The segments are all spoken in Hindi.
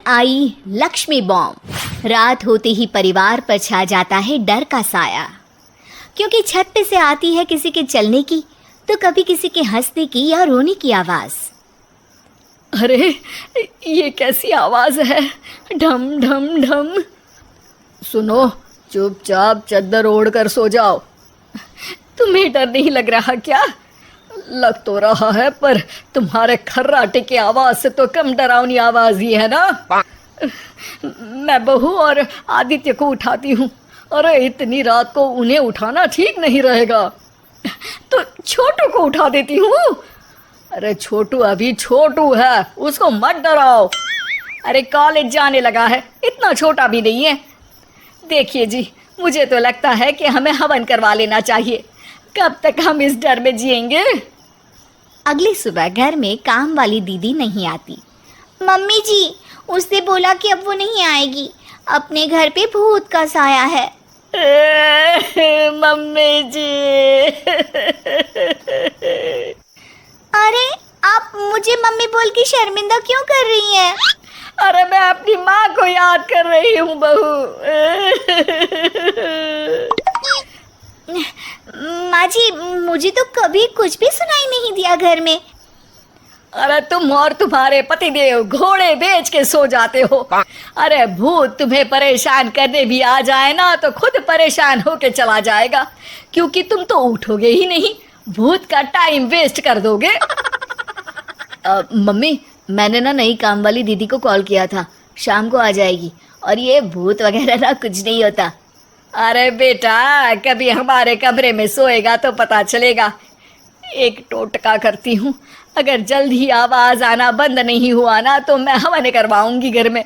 आई लक्ष्मी बॉम्ब। रात होते ही परिवार पर छा जाता है डर का साया, क्योंकि छत पे से आती है किसी के चलने की तो कभी किसी के हंसने की या रोने की आवाज़। अरे ये कैसी आवाज़ है? ढम ढम ढम। सुनो, चुपचाप चद्दर ओढ़ कर सो जाओ। तुम्हें डर नहीं लग रहा क्या? लग तो रहा है, पर तुम्हारे खर्राटे की आवाज़ से तो कम डरावनी आवाज़ ही है ना। मैं बहू और आदित्य को उठाती हूँ। अरे इतनी रात को उन्हें उठाना ठीक नहीं रहेगा, तो छोटू को उठा देती हूँ। अरे छोटू अभी छोटू है, उसको मत डराओ। अरे कॉलेज जाने लगा है, इतना छोटा भी नहीं है। देखिए जी, मुझे तो लगता है कि हमें हवन करवा लेना चाहिए। कब तक हम इस डर में जिएंगे? अगली सुबह घर में काम वाली दीदी नहीं आती। मम्मी जी, उसने बोला कि अब वो नहीं आएगी, अपने घर पे भूत का साया है। मम्मी जी। अरे आप मुझे मम्मी बोल के शर्मिंदा क्यों कर रही हैं? अरे मैं अपनी माँ को याद कर रही हूँ बहू। माँ जी, मुझे तो कभी कुछ भी सुनाई नहीं दिया घर में। अरे तुम और तुम्हारे पतिदेव घोड़े बेच के सो जाते हो। अरे भूत तुम्हें परेशान करने भी आ जाए ना तो खुद परेशान होके चला जाएगा, क्योंकि तुम तो उठोगे ही नहीं, भूत का टाइम वेस्ट कर दोगे। मम्मी, मैंने ना नई काम वाली दीदी को कॉल किया था, शाम को आ जाएगी, और ये भूत वगैरह ना कुछ नहीं होता। अरे बेटा, कभी हमारे कमरे में सोएगा तो पता चलेगा। एक टोटका करती हूँ, अगर जल्द ही आवाज़ आना बंद नहीं हुआ ना तो मैं हवन करवाऊंगी घर में।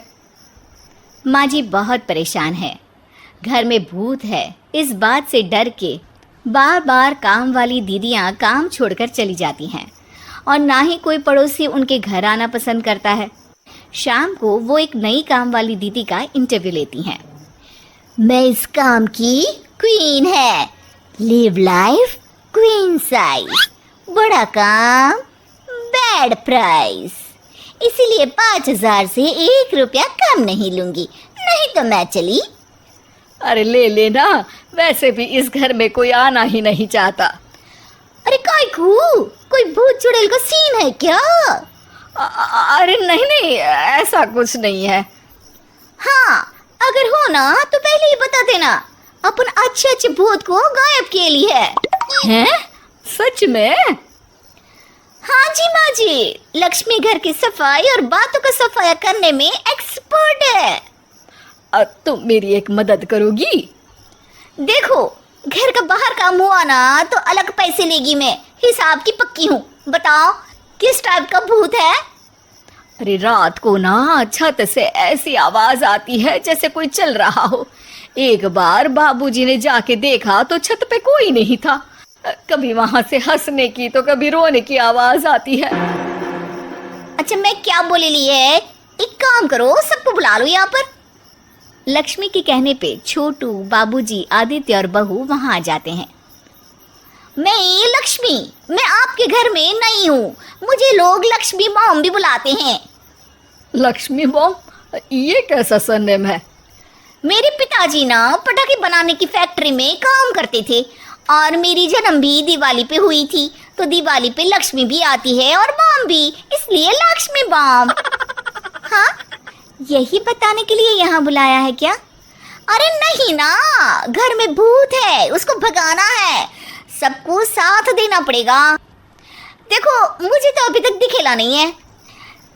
माँ जी बहुत परेशान है, घर में भूत है इस बात से डर के बार बार काम वाली दीदियाँ काम छोड़कर चली जाती हैं, और ना ही कोई पड़ोसी उनके घर आना पसंद करता है। शाम को वो एक नई काम वाली दीदी का इंटरव्यू लेती हैं। मैं इस काम की क्वीन है, लिव लाइफ क्वीन साइज, बड़ा काम बैड प्राइस, इसीलिए 5,000 से 1 रुपया कम नहीं लूंगी, नहीं तो मैं चली। अरे ले लेना, वैसे भी इस घर में कोई आना ही नहीं चाहता। अरे कोई भूत चुड़ैल का सीन है क्या? अरे नहीं नहीं, ऐसा कुछ नहीं है। हाँ, अगर हो ना तो पहले ही बता देना, अपन अच्छे अच्छे भूत को गायब किए लिए है। हैं? सच में? हाँ जी माँ जी, लक्ष्मी घर की सफाई और बातों का सफाया करने में एक्सपर्ट है। तुम मेरी एक मदद करोगी? देखो, घर का बाहर काम हुआ ना तो अलग पैसे लेगी, मैं हिसाब की पक्की हूँ। बताओ किस टाइप का भूत है? अरे रात को ना छत से ऐसी आवाज आती है जैसे कोई चल रहा हो। एक बार बाबूजी ने जाके देखा तो छत पे कोई नहीं था। कभी वहां से हंसने की तो कभी रोने की आवाज आती है। अच्छा, मैं क्या बोले ली है, एक काम करो, सबको बुला लो यहाँ पर। लक्ष्मी के कहने पे छोटू, बाबूजी, आदित्य और बहू वहां आ जाते हैं। मैं लक्ष्मी, मैं आपके घर में नई हूँ, मुझे लोग लक्ष्मी मॉम भी बुलाते हैं। लक्ष्मी मॉम? ये कैसा सरनेम है? मेरे पिताजी ना पटाखे बनाने की फैक्ट्री में काम करते थे, और मेरी जन्म भी दिवाली पे हुई थी, तो दिवाली पे लक्ष्मी भी आती है और बॉम भी, इसलिए लक्ष्मी बॉम। हाँ, यही बताने के लिए यहाँ बुलाया है क्या? अरे नहीं ना, घर में भूत है, उसको भगाना है, सबको साथ देना पड़ेगा। देखो, मुझे तो अभी तक दिखेला नहीं है,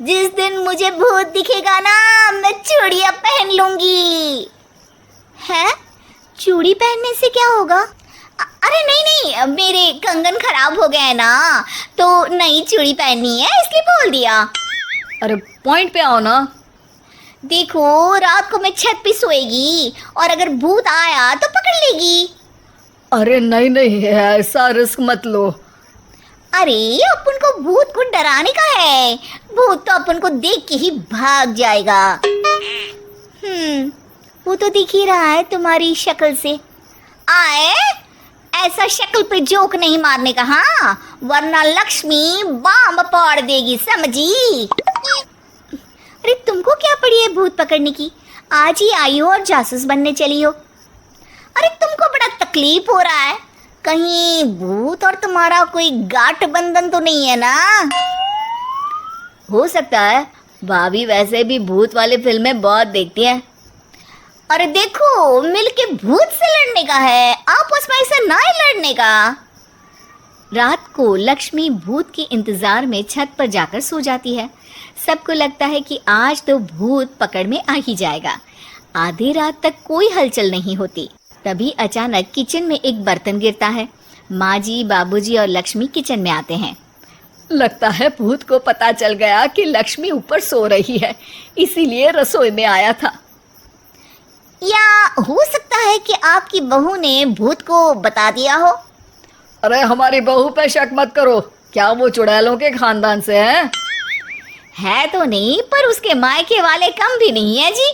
जिस दिन मुझे भूत दिखेगा ना मैं चूड़ियाँ पहन लूंगी। है? चूड़ी पहनने से क्या होगा? अरे नहीं, मेरे कंगन खराब हो गए ना, तो नई चूड़ी पहननी है इसलिए बोल दिया। अरे पॉइंट पे आओ ना। देखो, रात को मैं छत पे सोएगी और अगर भूत आया तो पकड़ लेगी। अरे नहीं नहीं, ऐसा रिस्क मत लो। अरे अपन को भूत को डराने का है, भूत तो अपन को देख के ही भाग जाएगा। वो तो दिख ही रहा है तुम्हारी शक्ल से। आए, ऐसा शक्ल पे जोक नहीं मारने का, हाँ, वरना लक्ष्मी बम फोड़ देगी, समझी? अरे तुमको क्या पड़ी है भूत पकड़ने की? आज ही आई हो और जासूस बनने चली हो। अरे तुमको बड़ा तकलीफ हो रहा है, कहीं भूत और तुम्हारा कोई गांठ बंधन तो नहीं है ना? हो सकता है, भाभी वैसे भी भूत वाली फिल्में बहुत देखती हैं। अरे देखो, मिलके भूत से लड़ने का है, आपस में ऐसा ना ही लड़ने का। रात को लक्ष्मी भूत के इंतजार में छत पर जाकर सो जाती है। सबको लगता है कि आज तो भूत पकड़ में आ ही जाएगा। आधी रात तक कोई हलचल नहीं होती। तभी अचानक किचन में एक बर्तन गिरता है। माँ जी, बाबूजी और लक्ष्मी किचन में आते हैं। लगता है भूत को पता चल गया कि लक्ष्मी ऊपर सो रही है, इसीलिए रसोई में आया था। या हो सकता है कि आपकी बहू ने भूत को बता दिया हो। अरे हमारी बहू पे शक मत करो, क्या वो चुड़ैलों के खानदान से है? है तो नहीं, पर उसके मायके वाले कम भी नहीं है जी।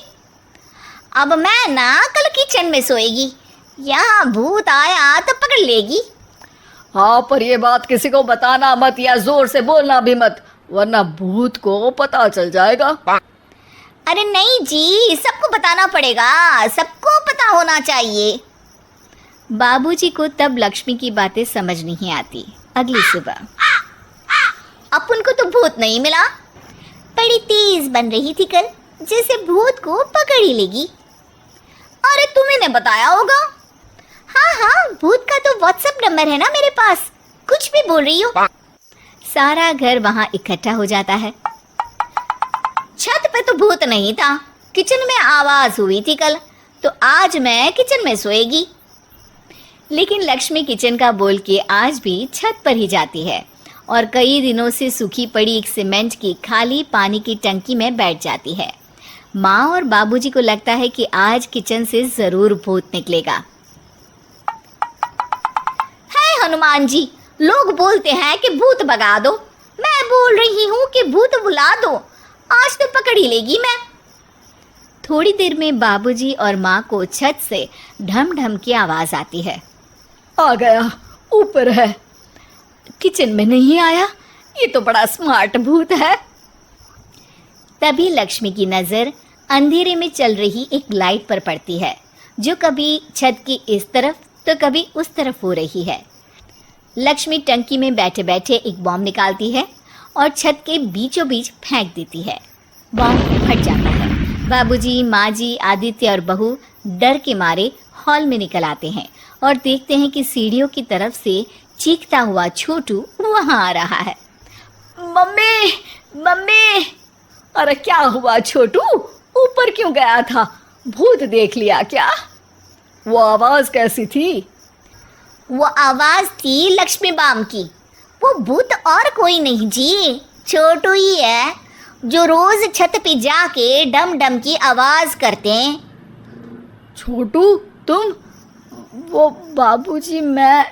अब मैं ना कल किचन में सोएगी, यहाँ भूत आया तो पकड़ लेगी। हाँ, पर ये बात किसी को बताना मत या जोर से बोलना भी मत, वरना भूत को पता चल जाएगा। अरे नहीं जी, सबको बताना पड़ेगा, सबको पता होना चाहिए। बाबूजी को तब लक्ष्मी की बातें समझ नहीं आती। अगली सुबह अपन को तो भूत नहीं मिला, बड़ी तेज बन रही थी कल, जैसे भूत को पकड़ ही लेगी। अरे तुम्हें ने बताया होगा। हाँ हाँ, भूत का तो व्हाट्सएप नंबर है ना मेरे पास, कुछ भी बोल रही हो। सारा घर वहाँ इकट्ठा हो जाता है। छत पे तो भूत नहीं था, किचन में आवाज हुई थी कल, तो आज मैं किचन में सोएगी। लेकिन लक्ष्मी किचन का बोल के आज भी छत पर ही जाती है और कई दिनों से सूखी पड़ी एक सीमेंट की खाली पानी की टंकी में बैठ जाती है। माँ और बाबूजी को लगता है कि आज किचन से जरूर भूत निकलेगा। है हनुमान जी, लोग बोलते हैं कि भूत भगा दो, मैं बोल रही हूँ कि भूत बुला दो, आज तो पकड़ ही लेगी मैं। थोड़ी देर में बाबूजी और माँ को छत से ढम ढम की आवाज आती है। आ गया, ऊपर है, किचन में नहीं आया, ये तो बड़ा स्मार्ट भूत है। तभी लक्ष्मी की नजर अंधेरे में चल रही एक लाइट पर पड़ती है, जो कभी छत की इस तरफ तो कभी उस तरफ हो रही है। लक्ष्मी टंकी में बैठे बैठे एक बॉम्ब निकालती है और छत के बीचों बीच फेंक देती है। बॉम्ब फट जाता है। बाबूजी, माँ जी, आदित्य और बहू डर के मारे हॉल में निकल आते हैं और देखते हैं कि सीढ़ियों की तरफ से चीखता हुआ छोटू वहां आ रहा है। Mummy, mummy! अरे क्या हुआ छोटू, ऊपर क्यों गया था? भूत देख लिया क्या? वो आवाज कैसी थी? वो आवाज थी लक्ष्मी बम की। वो भूत और कोई नहीं जी, छोटू ही है, जो रोज छत पे जाके डम डम की आवाज करते हैं। छोटू तुम? वो बाबूजी मैं।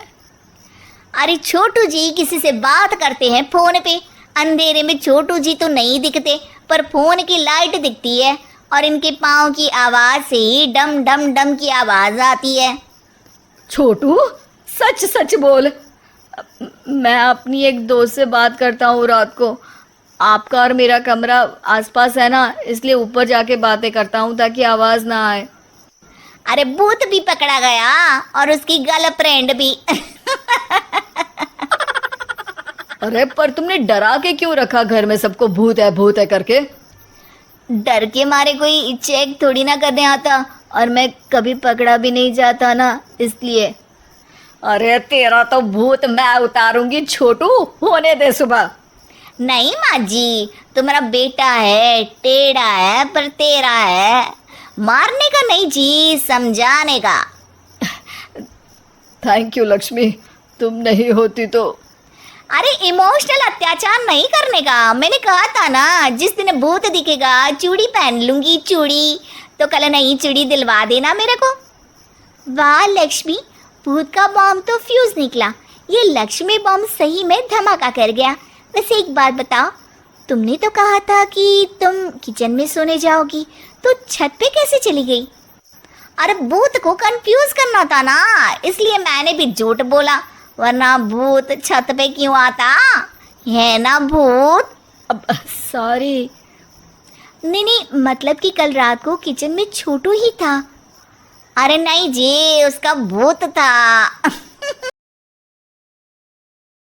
अरे छोटू जी किसी से बात करते हैं फोन पे, अंधेरे में छोटू जी तो नहीं दिखते, पर फोन की लाइट दिखती है और इनके पाँव की आवाज से ही डम डम डम की आवाज आती है। छोटू सच सच बोल। मैं अपनी एक दोस्त से बात करता हूँ रात को, आपका और मेरा कमरा आसपास है ना, इसलिए ऊपर जाके बातें करता हूँ ताकि आवाज ना आए। अरे भूत भी पकड़ा गया और उसकी गर्लफ्रेंड भी। अरे पर तुमने डरा के क्यों रखा घर में सबको भूत है करके? डर के मारे कोई चेक थोड़ी ना करने आता, और मैं कभी पकड़ा भी नहीं जाता ना, इसलिए। अरे तेरा तो भूत मैं उतारूंगी छोटू, होने दे सुबह। नहीं माँ जी, तुम्हारा बेटा है, टेढ़ा है पर तेरा है, मारने का नहीं जी, समझाने का। थैंक यू लक्ष्मी, तुम नहीं होती तो। अरे इमोशनल अत्याचार नहीं करने का, मैंने कहा था ना, जिस दिन भूत दिखेगा चूड़ी पहन लूंगी, चूड़ी तो कल नई चूड़ी दिलवा देना मेरे को। वाह लक्ष्मी, भूत का बॉम्ब तो फ्यूज निकला, ये लक्ष्मी बॉम्ब सही में धमाका कर गया। वैसे एक बात बताओ, तुमने तो कहा था कि तुम किचन में सोने जाओगी, तो छत पे कैसे चली गई? अरे भूत को कंफ्यूज करना था ना, इसलिए मैंने भी झूठ बोला, वरना भूत छत पे क्यों आता है ना भूत। अब सॉरी। नहीं नहीं, मतलब कि कल रात को किचन में छोटू ही था। अरे नहीं जी, उसका भूत था।